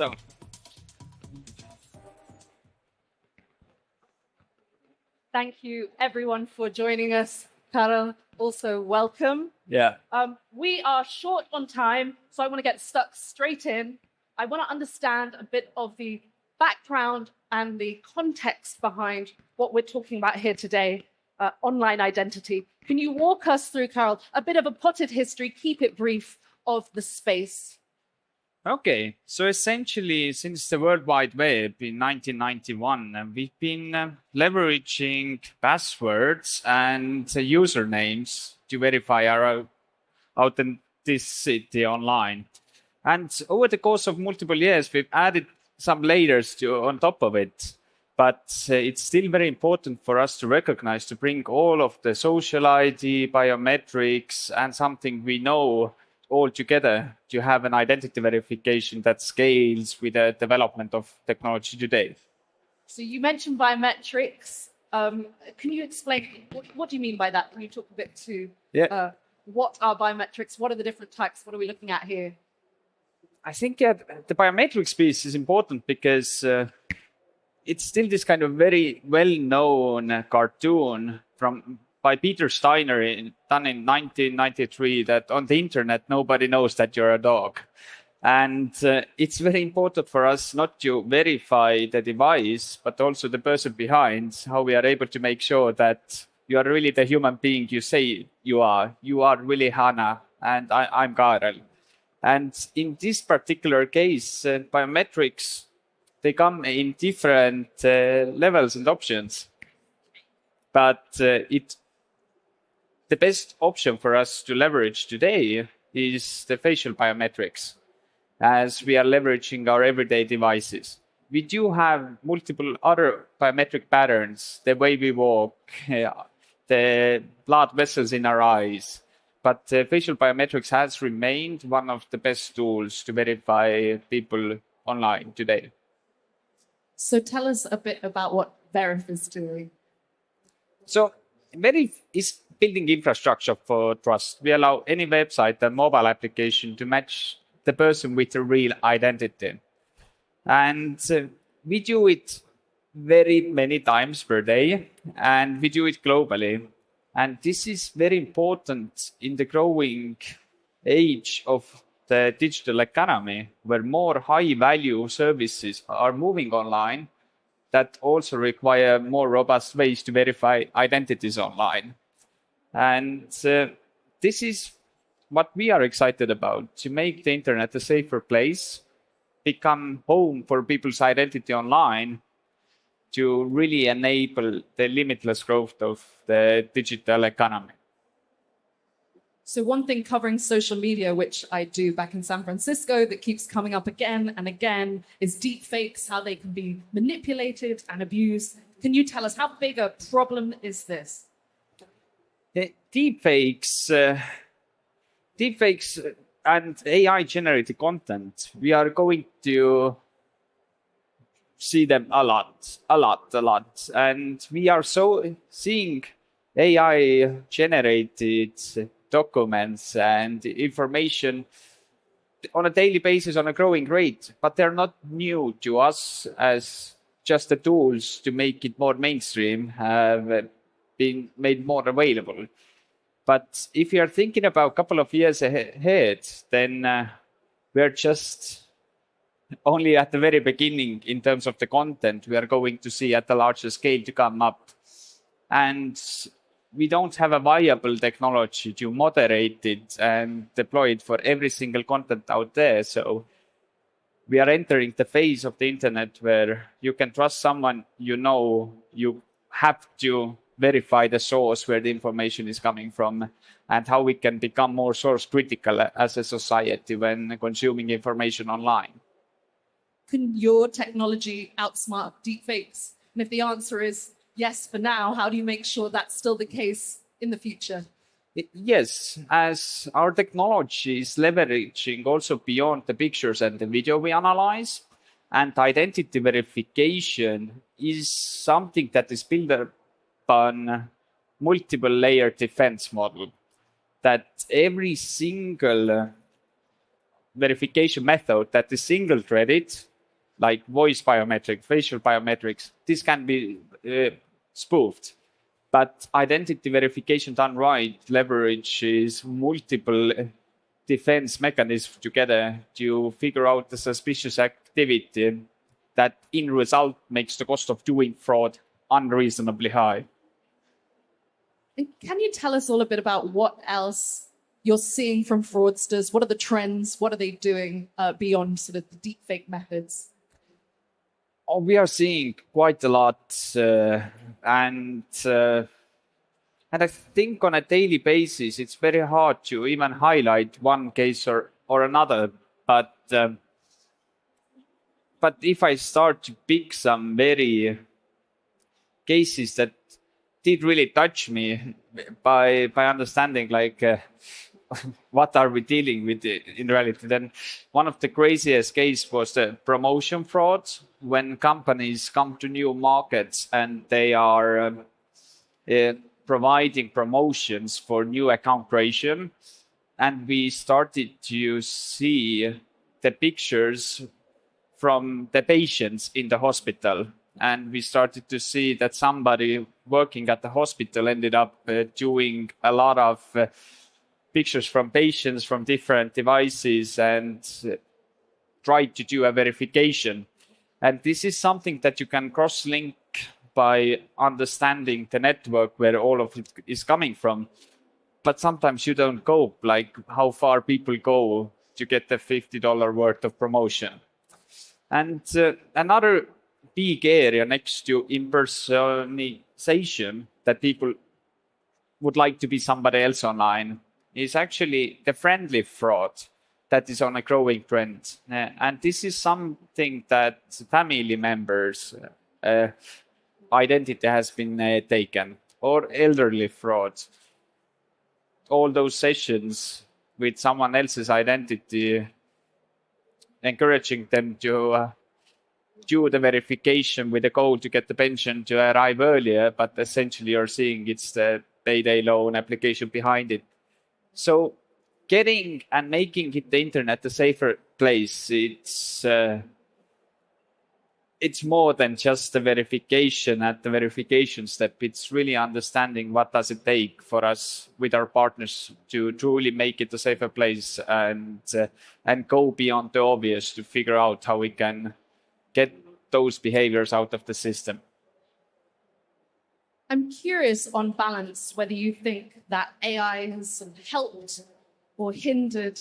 So, thank you everyone for joining us. Kaarel, also welcome. yeah. We are short on time, so I want to get stuck straight in. I want to understand a bit of the background and the context behind what we're talking about here today, online identity. Can you walk us through, Kaarel, a bit of a potted history, keep it brief, of the space? Okay, so essentially, since the World Wide Web in 1991, we've been leveraging passwords and usernames to verify our authenticity online. And over the course of multiple years, we've added some layers on top of it. But it's still very important for us to recognize, to bring all of the social ID, biometrics, and something we know all together to have an identity verification that scales with the development of technology today. So you mentioned biometrics. Can you explain, what do you mean by that? Can you talk a bit to what are biometrics? What are the different types? What are we looking at here? I think the biometrics piece is important because it's still this kind of very well-known cartoon by Peter Steiner done in 1993 that on the internet nobody knows that you're a dog. And it's very important for us not to verify the device, but also the person behind, how we are able to make sure that you are really the human being you say you are. You are really Hannah, and I'm Kaarel. And in this particular case, biometrics, they come in different levels and options. But the best option for us to leverage today is the facial biometrics, as we are leveraging our everyday devices. We do have multiple other biometric patterns, the way we walk, the blood vessels in our eyes. But facial biometrics has remained one of the best tools to verify people online today. So tell us a bit about what Veriff is doing. So Veriff is building infrastructure for trust. We allow any website and mobile application to match the person with a real identity. And we do it very many times per day, and we do it globally. And this is very important in the growing age of the digital economy, where more high-value services are moving online that also require more robust ways to verify identities online. And this is what we are excited about, to make the internet a safer place, become home for people's identity online, to really enable the limitless growth of the digital economy. So one thing covering social media, which I do back in San Francisco, that keeps coming up again and again, is deepfakes, how they can be manipulated and abused. Can you tell us, how big a problem is this? Deepfakes and AI-generated content, we are going to see them a lot. And we are seeing AI-generated documents and information on a daily basis on a growing rate, but they're not new to us, as just the tools to make it more mainstream have been made more available. But if you are thinking about a couple of years ahead, then we're just only at the very beginning in terms of the content we are going to see at a larger scale to come up. And we don't have a viable technology to moderate it and deploy it for every single content out there. So we are entering the phase of the internet where you can trust someone, you have to verify the source where the information is coming from, and how we can become more source critical as a society when consuming information online. Can your technology outsmart deepfakes? And if the answer is yes for now, how do you make sure that's still the case in the future? Yes, as our technology is leveraging also beyond the pictures and the video we analyze, and identity verification is something that is built upon multiple layer defense model, that every single verification method that is single threaded like voice biometrics, facial biometrics, this can be spoofed. But identity verification done right leverages multiple defense mechanisms together to figure out the suspicious activity that in result makes the cost of doing fraud unreasonably high. And can you tell us all a bit about what else you're seeing from fraudsters? What are the trends? What are they doing beyond sort of the deepfake methods? Oh, we are seeing quite a lot, and I think on a daily basis it's very hard to even highlight one case or another. But if I start to pick some very cases that did really touch me by understanding like what are we dealing with in reality, then one of the craziest cases was the promotion fraud, when companies come to new markets and they are providing promotions for new account creation. And we started to see the pictures from the patients in the hospital. And we started to see that somebody working at the hospital ended up doing a lot of pictures from patients from different devices and tried to do a verification. And this is something that you can cross-link by understanding the network where all of it is coming from. But sometimes you don't go, like how far people go to get the $50 worth of promotion. And another big area next to impersonation that people would like to be somebody else online is actually the friendly fraud that is on a growing trend. And this is something that family members' identity has been taken, or elderly fraud. All those sessions with someone else's identity, encouraging them to do the verification with the goal to get the pension to arrive earlier, but essentially you're seeing it's the payday loan application behind it. So getting and making it the internet a safer place, it's more than just the verification at the verification step. It's really understanding what does it take for us with our partners to truly make it a safer place and go beyond the obvious to figure out how we can get those behaviors out of the system. I'm curious on balance whether you think that AI has helped or hindered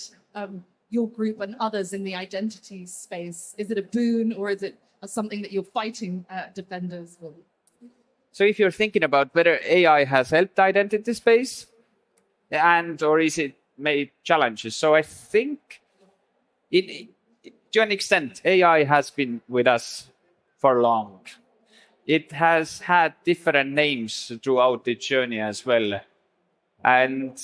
your group and others in the identity space. Is it a boon or is it something that you're fighting defenders with? So if you're thinking about whether AI has helped the identity space or is it made challenges, so I think to an extent AI has been with us for long. It has had different names throughout the journey as well. And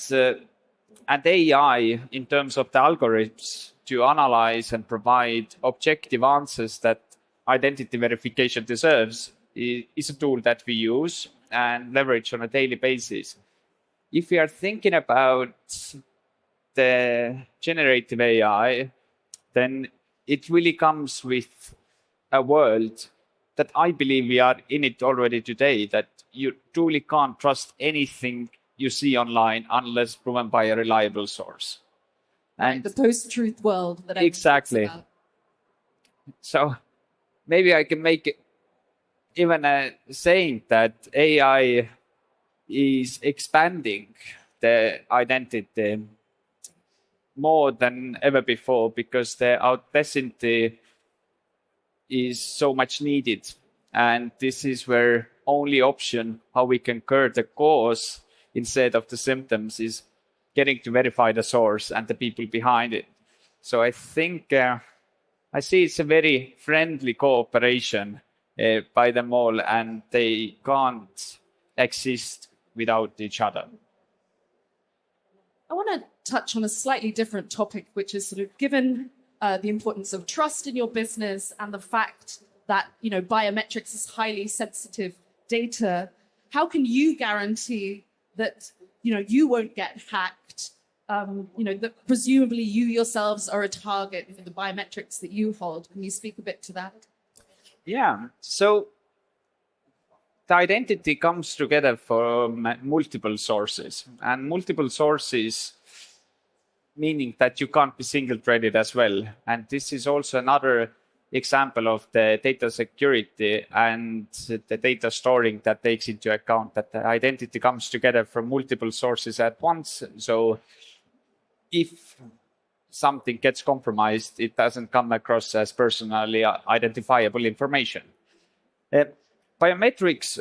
AI, in terms of the algorithms to analyze and provide objective answers that identity verification deserves, is a tool that we use and leverage on a daily basis. If we are thinking about the generative AI, then it really comes with a world that I believe we are in it already today, that you truly can't trust anything you see online unless proven by a reliable source. And the post-truth world that everyone exactly talks about. So maybe I can make it even a saying that AI is expanding the identity more than ever before because the authenticity is so much needed. And this is where only option how we can cure the cause instead of the symptoms is getting to verify the source and the people behind it. So I think I see it's a very friendly cooperation by them all, and they can't exist without each other. I want to touch on a slightly different topic, which is sort of given the importance of trust in your business and the fact that, biometrics is highly sensitive data. How can you guarantee that, you won't get hacked? That presumably you yourselves are a target for the biometrics that you hold. Can you speak a bit to that? Yeah. So the identity comes together from multiple sources, and multiple sources meaning that you can't be single-threaded as well. And this is also another example of the data security and the data storing that takes into account that the identity comes together from multiple sources at once. So if something gets compromised, it doesn't come across as personally identifiable information. Biometrics,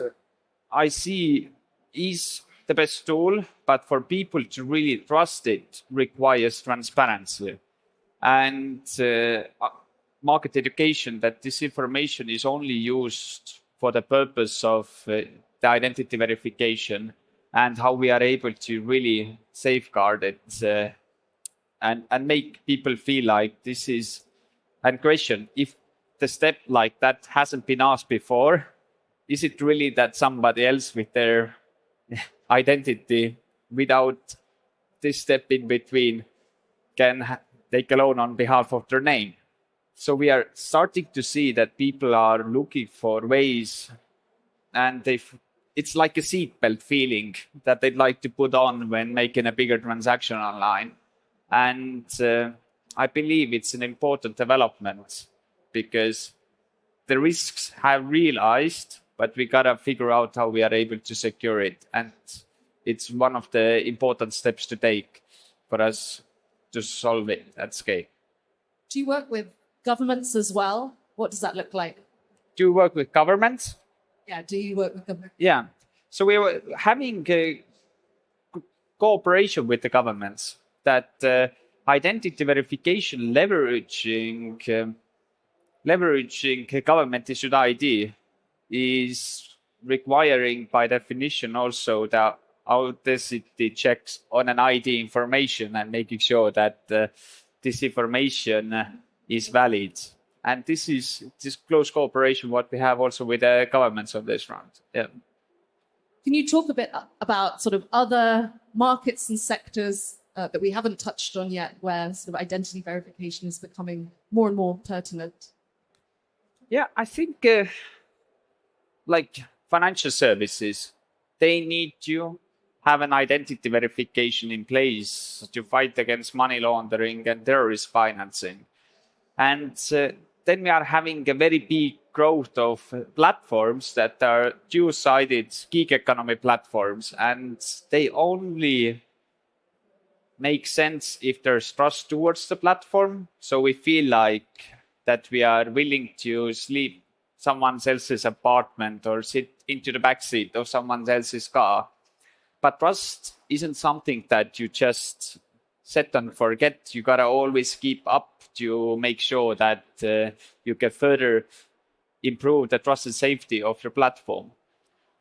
I see, is the best tool, but for people to really trust it requires transparency and market education that this information is only used for the purpose of the identity verification and how we are able to really safeguard it and make people feel like this is, and question if the step like that hasn't been asked before, is it really that somebody else with their identity without this step in between can take a loan on behalf of their name? So we are starting to see that people are looking for ways, and it's like a seatbelt feeling that they'd like to put on when making a bigger transaction online. And I believe it's an important development because the risks have realized, but we gotta figure out how we are able to secure it. And it's one of the important steps to take for us to solve it at scale. Do you work with governments as well? What does that look like? Do you work with governments? Yeah, do you work with governments? Yeah. So we were having cooperation with the governments that identity verification leveraging government issued ID is requiring by definition also the authenticity checks on an ID information and making sure that this information is valid. And this is this close cooperation what we have also with the governments on this front. Yeah. Can you talk a bit about sort of other markets and sectors that we haven't touched on yet where sort of identity verification is becoming more and more pertinent? Yeah, I think like financial services, they need to have an identity verification in place to fight against money laundering and terrorist financing. And then we are having a very big growth of platforms that are two-sided gig economy platforms, and they only make sense if there's trust towards the platform. So we feel like that we are willing to sleep someone else's apartment or sit into the backseat of someone else's car. But trust isn't something that you just set and forget. You gotta always keep up to make sure that you can further improve the trust and safety of your platform.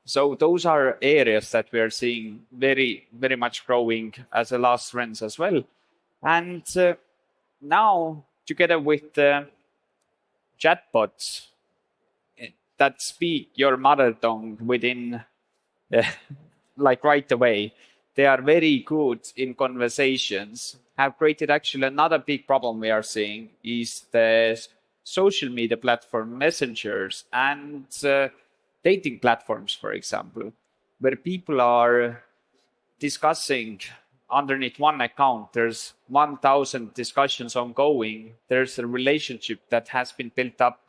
So those are areas that we are seeing very, very much growing as a last trends as well. And now, together with the chatbots that speak your mother tongue within, like right away, they are very good in conversations, have created actually another big problem we are seeing is the social media platform messengers and dating platforms, for example, where people are discussing underneath one account. There's 1,000 discussions ongoing. There's a relationship that has been built up,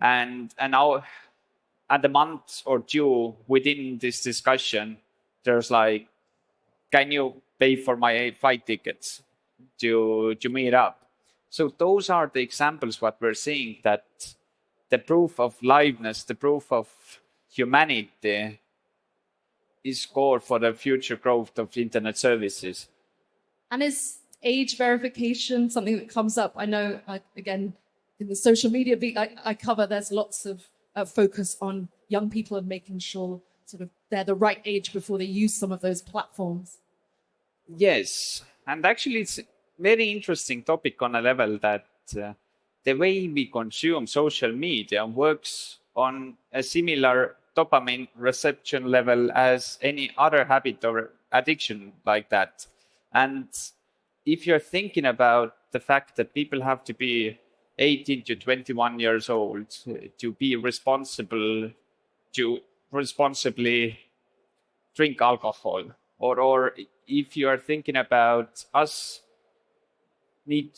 and now at a month or two within this discussion, there's like, can you pay for my flight tickets to meet up? So those are the examples what we're seeing, that the proof of liveness, the proof of humanity is core for the future growth of internet services. And is age verification something that comes up? I know, again, in the social media beat I cover, there's lots of focus on young people and making sure sort of they're the right age before they use some of those platforms. Yes, and actually it's a very interesting topic on a level that the way we consume social media works on a similar dopamine reception level as any other habit or addiction like that. And if you're thinking about the fact that people have to be 18 to 21 years old to be responsible, to responsibly drink alcohol. Or if you are thinking about us, need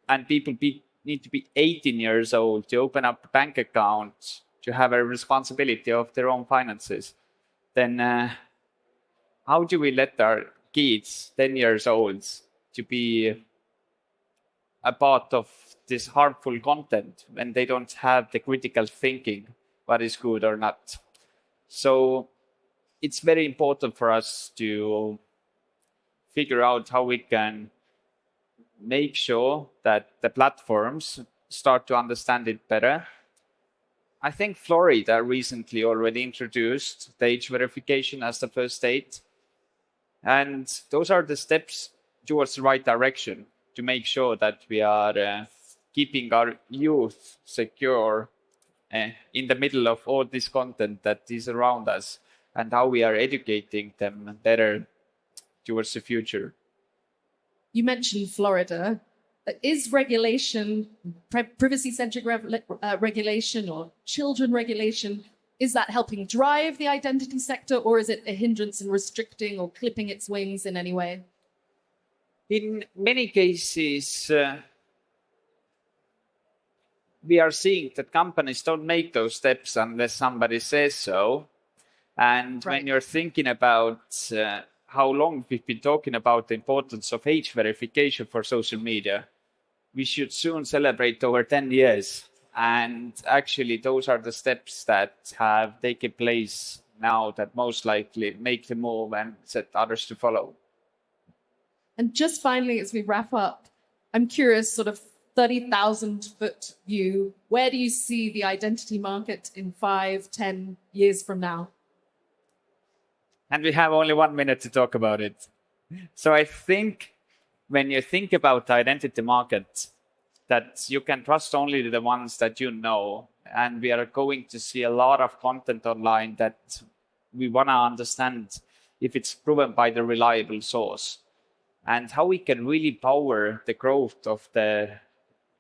to be 18 years old to open up a bank account, to have a responsibility of their own finances, then how do we let our kids, 10 years old, to be a part of this harmful content when they don't have the critical thinking, what is good or not? So it's very important for us to figure out how we can make sure that the platforms start to understand it better. I think Florida recently already introduced the age verification as the first state. And those are the steps towards the right direction to make sure that we are keeping our youth secure in the middle of all this content that is around us, and how we are educating them better towards the future. You mentioned Florida. Is regulation, privacy-centric regulation or children regulation, is that helping drive the identity sector, or is it a hindrance in restricting or clipping its wings in any way? In many cases, we are seeing that companies don't make those steps unless somebody says so. And when you're thinking about how long we've been talking about the importance of age verification for social media, we should soon celebrate over 10 years. And actually, those are the steps that have taken place now that most likely make the move and set others to follow. And just finally, as we wrap up, I'm curious, sort of 30,000-foot view, where do you see the identity market in 5, 10 years from now? And we have only 1 minute to talk about it. So I think when you think about the identity market, that you can trust only the ones that you know. And we are going to see a lot of content online that we want to understand if it's proven by the reliable source. And how we can really power the growth of the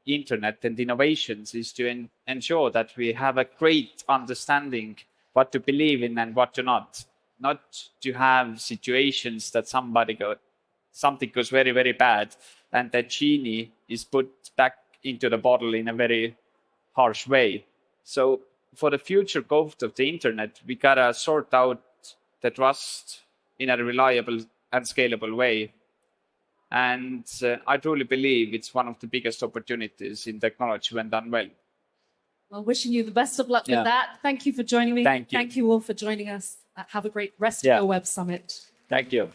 internet and innovations is to ensure that we have a great understanding what to believe in and what to not. Not to have situations that something goes very, very bad and the genie is put back into the bottle in a very harsh way. So for the future growth of the internet, we gotta sort out the trust in a reliable and scalable way. And I truly believe it's one of the biggest opportunities in technology when done well. Well, wishing you the best of luck with that. Thank you for joining me. Thank you. Thank you all for joining us. Have a great rest of your Web Summit. Thank you.